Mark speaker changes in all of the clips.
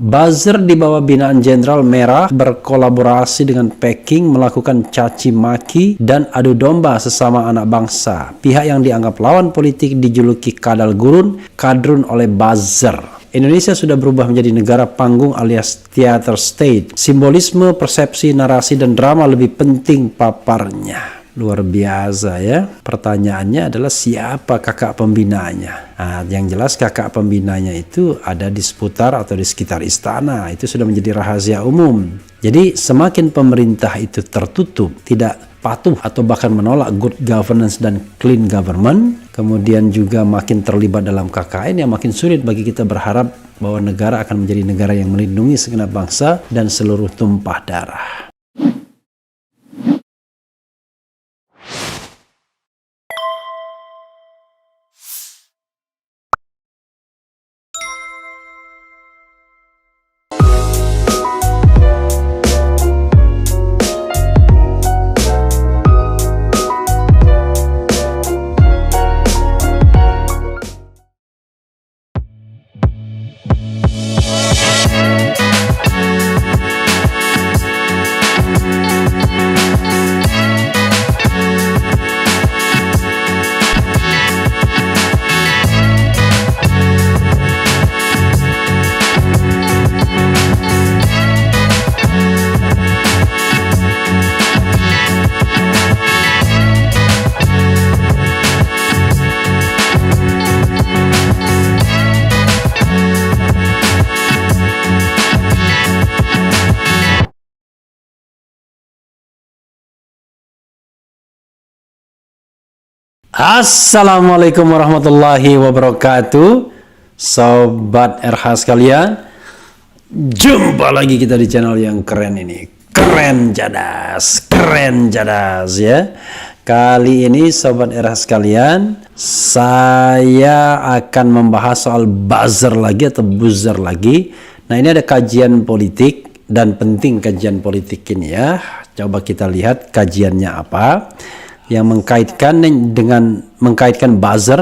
Speaker 1: Buzzer di bawah binaan Jenderal Merah berkolaborasi dengan Peking melakukan caci maki dan adu domba sesama anak bangsa. Pihak yang dianggap lawan politik dijuluki kadal gurun, kadrun oleh buzzer. Indonesia sudah berubah menjadi negara panggung alias theater state. Simbolisme, persepsi, narasi, dan drama lebih penting paparnya. Luar biasa ya. Pertanyaannya adalah siapa kakak pembinanya? Nah, yang jelas kakak pembinanya itu ada di seputar atau di sekitar istana. Itu sudah menjadi rahasia umum. Jadi semakin pemerintah itu tertutup, tidak patuh atau bahkan menolak good governance dan clean government, kemudian juga makin terlibat dalam KKN, yang makin sulit bagi kita berharap bahwa negara akan menjadi negara yang melindungi segenap bangsa dan seluruh tumpah darah. Assalamualaikum warahmatullahi wabarakatuh, Sobat RH sekalian. Jumpa lagi kita di channel yang keren ini. Keren jadas ya. Kali ini Sobat RH sekalian, saya akan membahas soal buzzer lagi atau buzzer lagi. Nah, ini ada kajian politik dan penting kajian politik ini ya. Coba kita lihat kajiannya apa, yang mengaitkan buzzer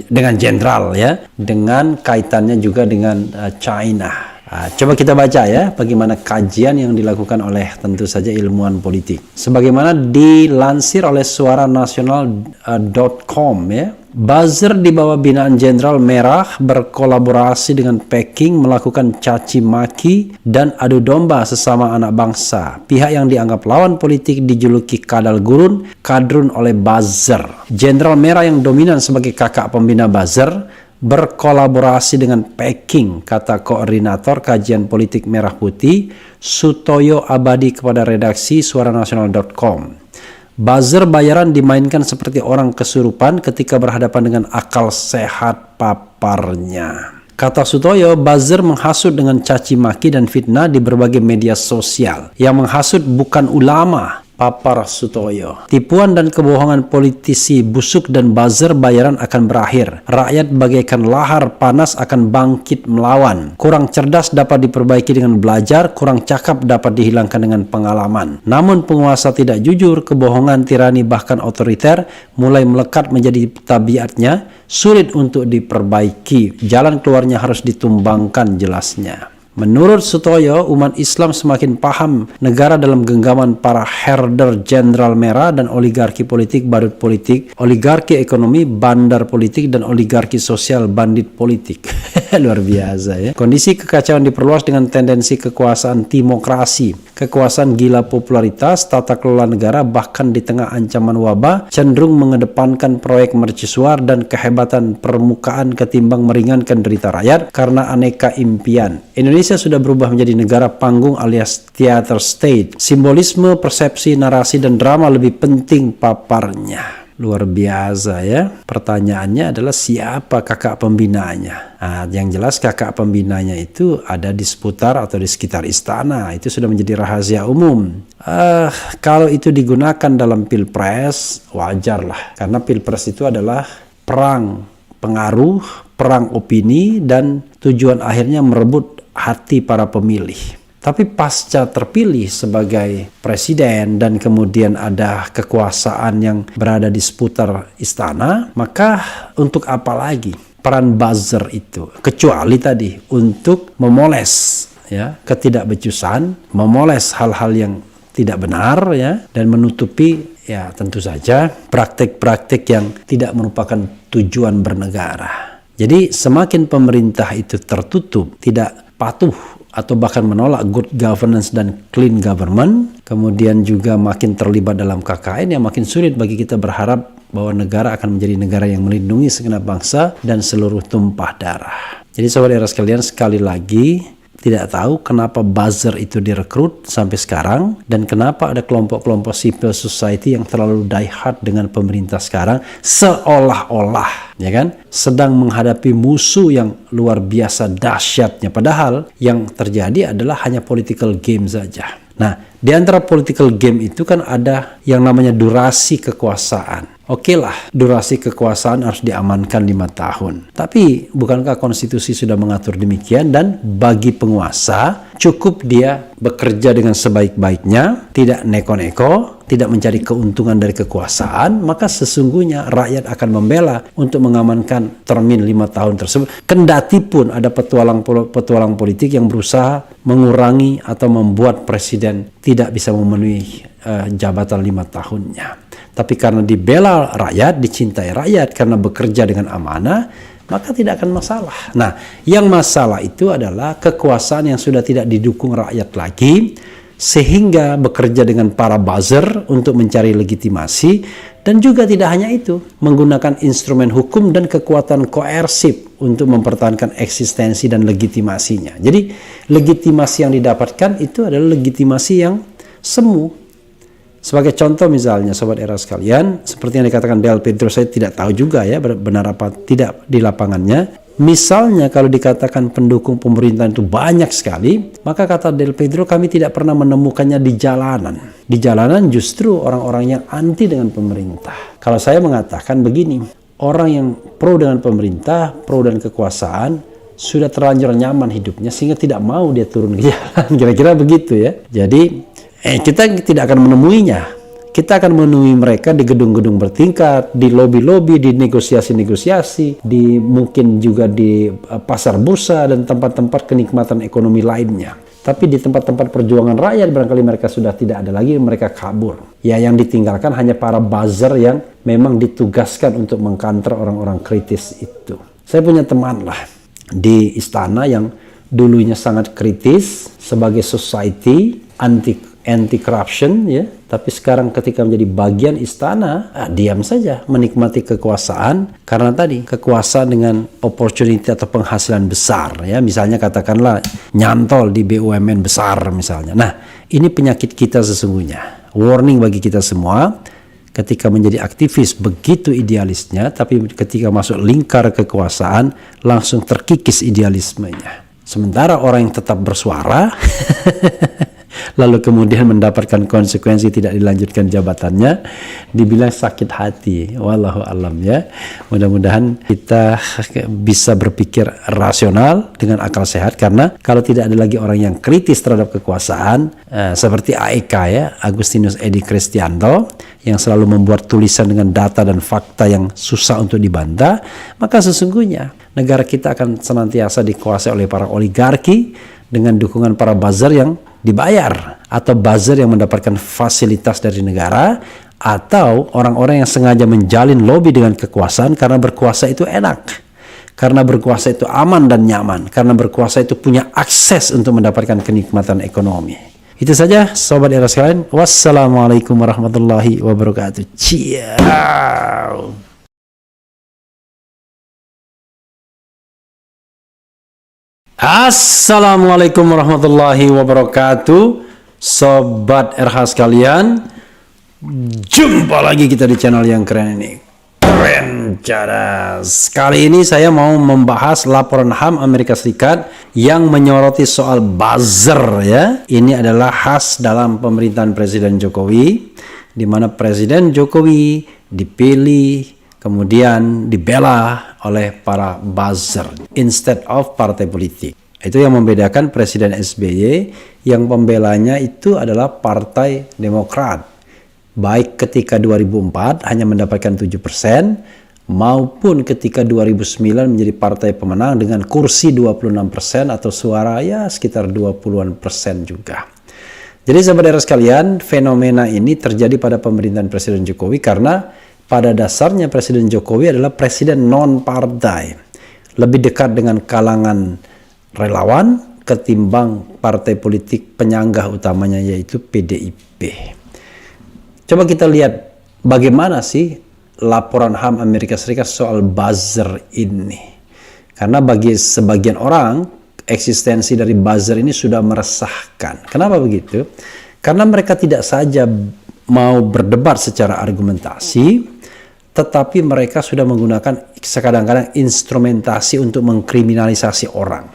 Speaker 1: dengan jenderal ya, dengan kaitannya juga dengan China. Coba kita baca ya, bagaimana kajian yang dilakukan oleh tentu saja ilmuwan politik. Sebagaimana dilansir oleh suaranasional.com ya, buzzer di bawah binaan Jenderal Merah berkolaborasi dengan Peking melakukan caci maki dan adu domba sesama anak bangsa. Pihak yang dianggap lawan politik dijuluki kadal gurun, kadrun oleh buzzer. Jenderal Merah yang dominan sebagai kakak pembina buzzer berkolaborasi dengan Peking, kata koordinator kajian politik Merah Putih Sutoyo Abadi kepada redaksi suaranasional.com. Buzzer bayaran dimainkan seperti orang kesurupan ketika berhadapan dengan akal sehat paparnya. Kata Sutoyo, buzzer menghasut dengan caci maki dan fitnah di berbagai media sosial. Yang menghasut bukan ulama, papar Sutoyo. Tipuan dan kebohongan politisi busuk dan buzzer bayaran akan berakhir. Rakyat bagaikan lahar panas akan bangkit melawan. Kurang cerdas dapat diperbaiki dengan belajar, kurang cakap dapat dihilangkan dengan pengalaman. Namun penguasa tidak jujur, kebohongan, tirani, bahkan otoriter mulai melekat menjadi tabiatnya, sulit untuk diperbaiki. Jalan keluarnya harus ditumbangkan jelasnya. Menurut Sutoyo, umat Islam semakin paham negara dalam genggaman para herder Jenderal Merah dan oligarki politik, badut politik, oligarki ekonomi, bandar politik, dan oligarki sosial, bandit politik. Luar biasa ya. Kondisi kekacauan diperluas dengan tendensi kekuasaan timokrasi, kekuasaan gila popularitas, tata kelola negara, bahkan di tengah ancaman wabah, cenderung mengedepankan proyek mercusuar dan kehebatan permukaan ketimbang meringankan derita rakyat karena aneka impian. Indonesia sudah berubah menjadi negara panggung alias theater state. Simbolisme, persepsi, narasi, dan drama lebih penting paparnya. Luar biasa ya. Pertanyaannya adalah siapa kakak pembinanya? Nah, yang jelas kakak pembinanya itu ada di seputar atau di sekitar istana. Itu sudah menjadi rahasia umum. Kalau itu digunakan dalam pilpres, wajar lah. Karena pilpres itu adalah perang pengaruh, perang opini, dan tujuan akhirnya merebut hati para pemilih. Tapi pasca terpilih sebagai presiden dan kemudian ada kekuasaan yang berada di seputar istana, maka untuk apa lagi? peran buzzer itu, kecuali tadi untuk memoles ya ketidakbecusan, memoles hal-hal yang tidak benar ya, dan menutupi ya tentu saja praktik-praktik yang tidak merupakan tujuan bernegara. Jadi semakin pemerintah itu tertutup, tidak patuh atau bahkan menolak good governance dan clean government, kemudian juga makin terlibat dalam KKN, yang makin sulit bagi kita berharap bahwa negara akan menjadi negara yang melindungi segenap bangsa dan seluruh tumpah darah. Jadi saudara sekalian, sekali lagi, tidak tahu kenapa buzzer itu direkrut sampai sekarang, dan kenapa ada kelompok-kelompok civil society yang terlalu die-hard dengan pemerintah sekarang, seolah-olah ya kan sedang menghadapi musuh yang luar biasa dahsyatnya, padahal yang terjadi adalah hanya political game saja. Nah, di antara political game itu kan ada yang namanya durasi kekuasaan. Oke lah, durasi kekuasaan harus diamankan 5 tahun. Tapi bukankah konstitusi sudah mengatur demikian, dan bagi penguasa cukup dia bekerja dengan sebaik-baiknya, tidak neko-neko, tidak mencari keuntungan dari kekuasaan, maka sesungguhnya rakyat akan membela untuk mengamankan termin 5 tahun tersebut. Kendati pun ada petualang politik yang berusaha mengurangi atau membuat presiden tidak bisa memenuhi jabatan 5 tahunnya. Tapi karena dibela rakyat, dicintai rakyat, karena bekerja dengan amanah, maka tidak akan masalah. Nah, yang masalah itu adalah kekuasaan yang sudah tidak didukung rakyat lagi, sehingga bekerja dengan para buzzer untuk mencari legitimasi, dan juga tidak hanya itu, menggunakan instrumen hukum dan kekuatan koersif untuk mempertahankan eksistensi dan legitimasinya. Jadi, legitimasi yang didapatkan itu adalah legitimasi yang semu. Sebagai contoh misalnya, sobat era sekalian, seperti yang dikatakan Del Pedro, saya tidak tahu juga ya benar apa tidak di lapangannya. Misalnya kalau dikatakan pendukung pemerintahan itu banyak sekali, maka kata Del Pedro, kami tidak pernah menemukannya di jalanan. Di jalanan justru orang-orang yang anti dengan pemerintah. Kalau saya mengatakan begini, orang yang pro dengan pemerintah, pro dan kekuasaan, sudah terlanjur nyaman hidupnya sehingga tidak mau dia turun ke jalan. Kira-kira begitu ya. Jadi kita tidak akan menemuinya. Kita akan menemui mereka di gedung-gedung bertingkat, di lobi-lobi, di negosiasi-negosiasi, di mungkin juga di pasar bursa dan tempat-tempat kenikmatan ekonomi lainnya. Tapi di tempat-tempat perjuangan rakyat barangkali mereka sudah tidak ada lagi, mereka kabur. Ya, yang ditinggalkan hanya para buzzer yang memang ditugaskan untuk mengkanter orang-orang kritis itu. Saya punya teman lah di istana yang dulunya sangat kritis sebagai society anti corruption ya, tapi sekarang ketika menjadi bagian istana, diam saja menikmati kekuasaan, karena tadi kekuasaan dengan opportunity atau penghasilan besar ya, misalnya katakanlah nyantol di BUMN besar misalnya. Nah, ini penyakit kita sesungguhnya. Warning bagi kita semua, ketika menjadi aktivis begitu idealisnya, tapi ketika masuk lingkar kekuasaan langsung terkikis idealismenya. Sementara orang yang tetap bersuara lalu kemudian mendapatkan konsekuensi tidak dilanjutkan jabatannya, dibilang sakit hati. Wallahu alam ya. Mudah-mudahan kita bisa berpikir rasional dengan akal sehat, karena kalau tidak ada lagi orang yang kritis terhadap kekuasaan, seperti AEK ya, Agustinus Edi Kristianto, yang selalu membuat tulisan dengan data dan fakta yang susah untuk dibantah, maka sesungguhnya negara kita akan senantiasa dikuasai oleh para oligarki dengan dukungan para buzzer yang dibayar, atau buzzer yang mendapatkan fasilitas dari negara, atau orang-orang yang sengaja menjalin lobby dengan kekuasaan karena berkuasa itu enak, karena berkuasa itu aman dan nyaman, karena berkuasa itu punya akses untuk mendapatkan kenikmatan ekonomi. Itu saja sobat era sekalian. Wassalamualaikum warahmatullahi wabarakatuh. Ciao. Assalamualaikum warahmatullahi wabarakatuh, sobat RH sekalian. Jumpa lagi kita di channel yang keren ini. Keren cadas. Kali ini saya mau membahas laporan HAM Amerika Serikat yang menyoroti soal buzzer ya. Ini adalah khas dalam pemerintahan Presiden Jokowi, di mana Presiden Jokowi dipilih kemudian dibela oleh para buzzer instead of partai politik. Itu yang membedakan Presiden SBY yang pembelanya itu adalah Partai Demokrat. Baik ketika 2004 hanya mendapatkan 7%, maupun ketika 2009 menjadi partai pemenang dengan kursi 26% atau suara ya sekitar 20-an% juga. Jadi saudara sekalian, fenomena ini terjadi pada pemerintahan Presiden Jokowi karena pada dasarnya Presiden Jokowi adalah presiden non-partai, lebih dekat dengan kalangan relawan ketimbang partai politik penyanggah utamanya yaitu PDIP. Coba kita lihat bagaimana sih laporan HAM Amerika Serikat soal buzzer ini. Karena bagi sebagian orang, eksistensi dari buzzer ini sudah meresahkan. Kenapa begitu? Karena mereka tidak saja mau berdebat secara argumentasi, tetapi mereka sudah menggunakan kadang-kadang instrumentasi untuk mengkriminalisasi orang.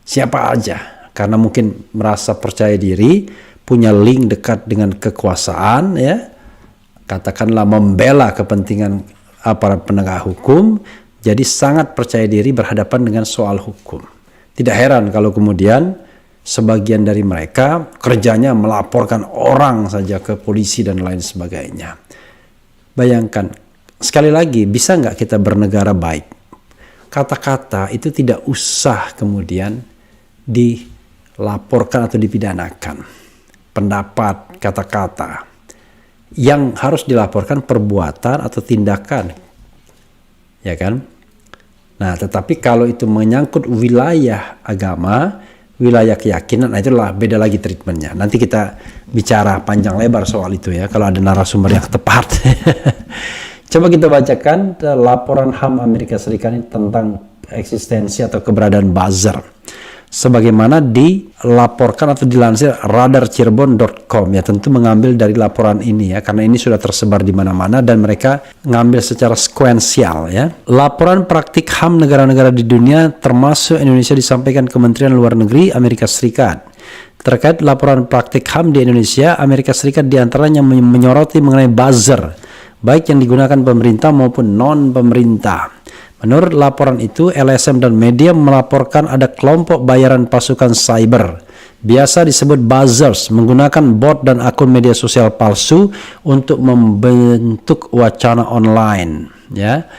Speaker 1: Siapa aja, karena mungkin merasa percaya diri, punya link dekat dengan kekuasaan, ya, katakanlah membela kepentingan aparat penegak hukum, jadi sangat percaya diri berhadapan dengan soal hukum. Tidak heran kalau kemudian sebagian dari mereka kerjanya melaporkan orang saja ke polisi dan lain sebagainya. Bayangkan, sekali lagi, bisa nggak kita bernegara baik? Kata-kata itu tidak usah kemudian dilaporkan atau dipidanakan. Pendapat, kata-kata. Yang harus dilaporkan perbuatan atau tindakan. Ya kan? Nah, tetapi kalau itu menyangkut wilayah agama, wilayah keyakinan, nah itulah beda lagi treatmentnya. Nanti kita bicara panjang lebar soal itu ya, kalau ada narasumber yang tepat. Coba kita bacakan laporan HAM Amerika Serikat ini tentang eksistensi atau keberadaan buzzer. Sebagaimana dilaporkan atau dilansir radarcirebon.com, ya, tentu mengambil dari laporan ini ya, karena ini sudah tersebar di mana-mana dan mereka ngambil secara sekuensial ya. Laporan praktik HAM negara-negara di dunia termasuk Indonesia disampaikan Kementerian Luar Negeri Amerika Serikat. Terkait laporan praktik HAM di Indonesia, Amerika Serikat diantaranya menyoroti mengenai buzzer, baik yang digunakan pemerintah maupun non-pemerintah. Menurut laporan itu, LSM dan media melaporkan ada kelompok bayaran pasukan cyber, biasa disebut buzzers, menggunakan bot dan akun media sosial palsu untuk membentuk wacana online. Ya.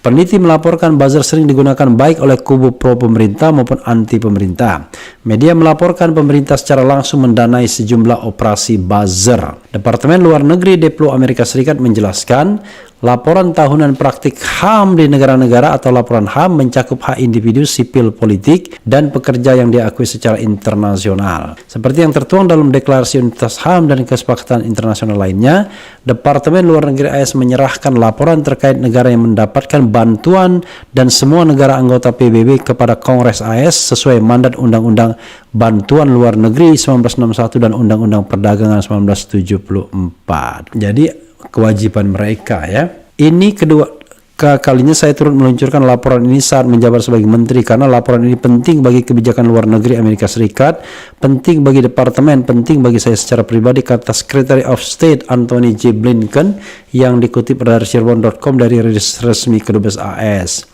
Speaker 1: Peneliti melaporkan buzzer sering digunakan baik oleh kubu pro pemerintah maupun anti pemerintah. Media melaporkan pemerintah secara langsung mendanai sejumlah operasi buzzer. Departemen Luar Negeri Deplo Amerika Serikat menjelaskan, laporan tahunan praktik HAM di negara-negara atau laporan HAM mencakup hak individu, sipil, politik, dan pekerja yang diakui secara internasional. Seperti yang tertuang dalam Deklarasi Unitas HAM dan kesepakatan internasional lainnya, Departemen Luar Negeri AS menyerahkan laporan terkait negara yang mendapatkan bantuan dan semua negara anggota PBB kepada Kongres AS sesuai mandat Undang-Undang Bantuan Luar Negeri 1961 dan Undang-Undang Perdagangan 1974. Jadi kewajiban mereka ya. Ini kedua kalinya saya turut meluncurkan laporan ini saat menjabat sebagai menteri, karena laporan ini penting bagi kebijakan luar negeri Amerika Serikat, penting bagi departemen, penting bagi saya secara pribadi, kata Secretary of State Anthony J. Blinken yang dikutip dari Cirebon.com dari resmi Kedubes AS.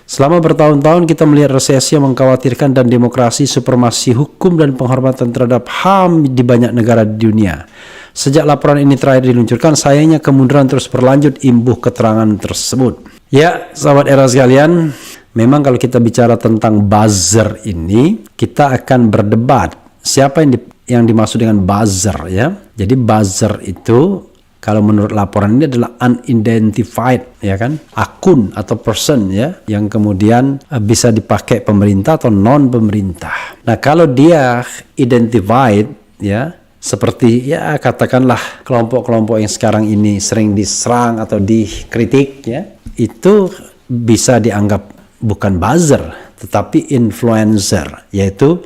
Speaker 1: Selama bertahun-tahun kita melihat resesi yang mengkhawatirkan dan demokrasi, supremasi hukum dan penghormatan terhadap HAM di banyak negara di dunia. Sejak laporan ini terakhir diluncurkan, sayangnya kemunduran terus berlanjut imbuh keterangan tersebut. Ya, sahabat era sekalian, memang kalau kita bicara tentang buzzer ini, kita akan berdebat siapa yang dimaksud dengan buzzer ya. Jadi buzzer itu kalau menurut laporan ini adalah unidentified, ya kan, akun atau person ya, yang kemudian bisa dipakai pemerintah atau non pemerintah. Nah, kalau dia identified ya, seperti ya katakanlah kelompok-kelompok yang sekarang ini sering diserang atau dikritik ya, itu bisa dianggap bukan buzzer tetapi influencer, yaitu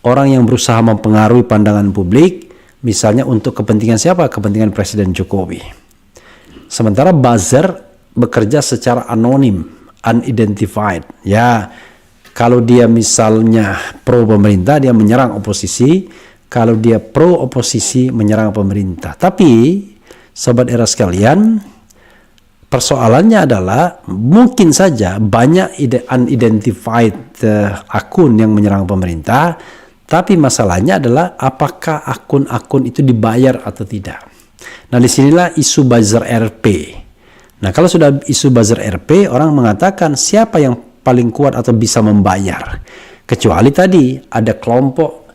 Speaker 1: orang yang berusaha mempengaruhi pandangan publik, misalnya untuk kepentingan siapa? Kepentingan Presiden Jokowi. Sementara buzzer bekerja secara anonim, unidentified. Ya, kalau dia misalnya pro pemerintah, dia menyerang oposisi. Kalau dia pro oposisi, menyerang pemerintah. Tapi, sobat era sekalian, persoalannya adalah mungkin saja banyak unidentified akun yang menyerang pemerintah, tapi masalahnya adalah apakah akun-akun itu dibayar atau tidak. Nah, disinilah isu buzzer RP. Nah, kalau sudah isu buzzer RP, orang mengatakan siapa yang paling kuat atau bisa membayar. Kecuali tadi ada kelompok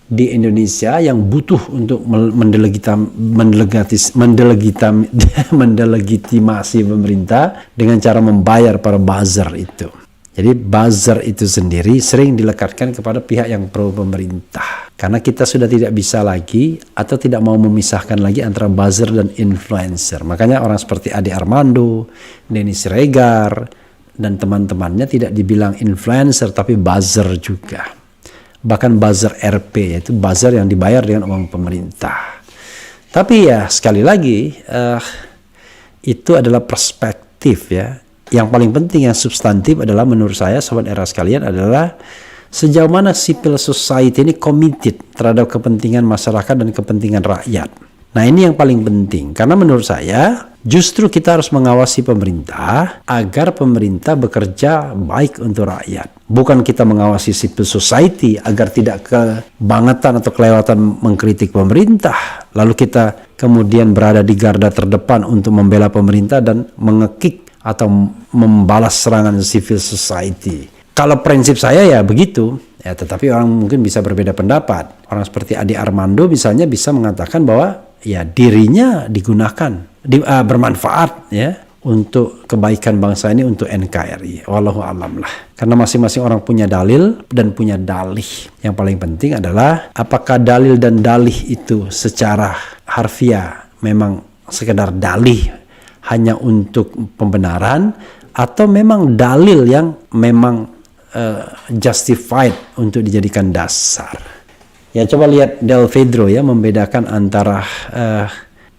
Speaker 1: di Indonesia yang butuh untuk mendelegitimasi pemerintah dengan cara membayar para buzzer itu. Jadi buzzer itu sendiri sering dilekatkan kepada pihak yang pro pemerintah. Karena kita sudah tidak bisa lagi atau tidak mau memisahkan lagi antara buzzer dan influencer. Makanya orang seperti Ade Armando, Denny Siregar, dan teman-temannya tidak dibilang influencer tapi buzzer juga. Bahkan buzzer RP, yaitu buzzer yang dibayar dengan uang pemerintah. Tapi ya sekali lagi itu adalah perspektif ya. Yang paling penting yang substantif adalah menurut saya Sobat Era sekalian adalah sejauh mana civil society ini committed terhadap kepentingan masyarakat dan kepentingan rakyat. Nah ini yang paling penting karena menurut saya justru kita harus mengawasi pemerintah agar pemerintah bekerja baik untuk rakyat. Bukan kita mengawasi civil society agar tidak kebangetan atau kelewatan mengkritik pemerintah. Lalu kita kemudian berada di garda terdepan untuk membela pemerintah dan mengekik atau membalas serangan civil society. Kalau prinsip saya ya begitu, ya tetapi orang mungkin bisa berbeda pendapat. Orang seperti Ade Armando misalnya bisa mengatakan bahwa ya dirinya digunakan, bermanfaat ya untuk kebaikan bangsa ini untuk NKRI. Wallahu a'lam lah. Karena masing-masing orang punya dalil dan punya dalih. Yang paling penting adalah apakah dalil dan dalih itu secara harfiah memang sekedar dalih hanya untuk pembenaran atau memang dalil yang memang justified untuk dijadikan dasar. Ya coba lihat Del Vedro ya membedakan antara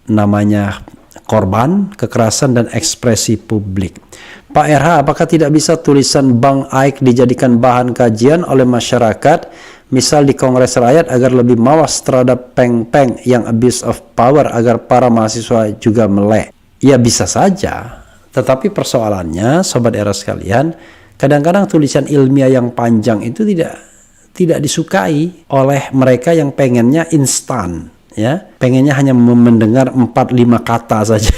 Speaker 1: namanya korban, kekerasan dan ekspresi publik. Pak RH, apakah tidak bisa tulisan Bang Aik dijadikan bahan kajian oleh masyarakat, misal di Kongres Rakyat agar lebih mawas terhadap peng-peng yang abuse of power agar para mahasiswa juga melek? Ya bisa saja, tetapi persoalannya Sobat Era sekalian, kadang-kadang tulisan ilmiah yang panjang itu tidak disukai oleh mereka yang pengennya instan, ya, pengennya hanya mendengar 4-5 kata saja.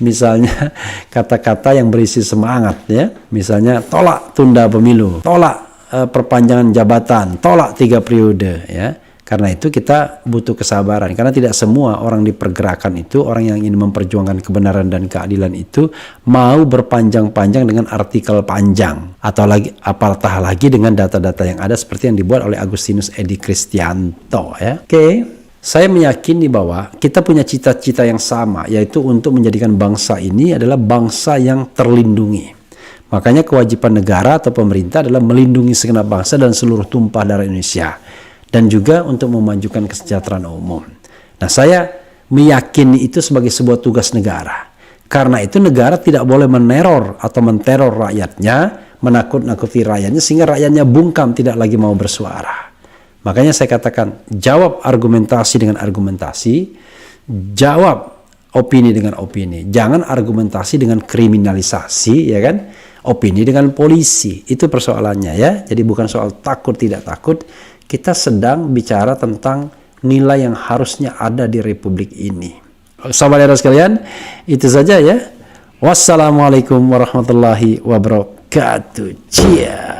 Speaker 1: Misalnya kata-kata yang berisi semangat, ya, misalnya tolak tunda pemilu, tolak perpanjangan jabatan, tolak 3 periode, ya. Karena itu kita butuh kesabaran. Karena tidak semua orang di pergerakan itu, orang yang ingin memperjuangkan kebenaran dan keadilan itu mau berpanjang-panjang dengan artikel panjang. Atau lagi, apatah lagi dengan data-data yang ada seperti yang dibuat oleh Agustinus Edi Kristianto. Ya. Oke, saya meyakini bahwa kita punya cita-cita yang sama, yaitu untuk menjadikan bangsa ini adalah bangsa yang terlindungi. Makanya kewajiban negara atau pemerintah adalah melindungi segenap bangsa dan seluruh tumpah darah Indonesia. Dan juga untuk memajukan kesejahteraan umum. Nah, saya meyakini itu sebagai sebuah tugas negara. Karena itu negara tidak boleh meneror atau menteror rakyatnya, menakut-nakuti rakyatnya, sehingga rakyatnya bungkam tidak lagi mau bersuara. Makanya saya katakan, jawab argumentasi dengan argumentasi, jawab opini dengan opini. Jangan argumentasi dengan kriminalisasi, ya kan? Opini dengan polisi. Itu persoalannya ya. Jadi bukan soal takut tidak takut. Kita sedang bicara tentang nilai yang harusnya ada di Republik ini. Sahabat Era sekalian, itu saja ya. Wassalamualaikum warahmatullahi wabarakatuh. Cia.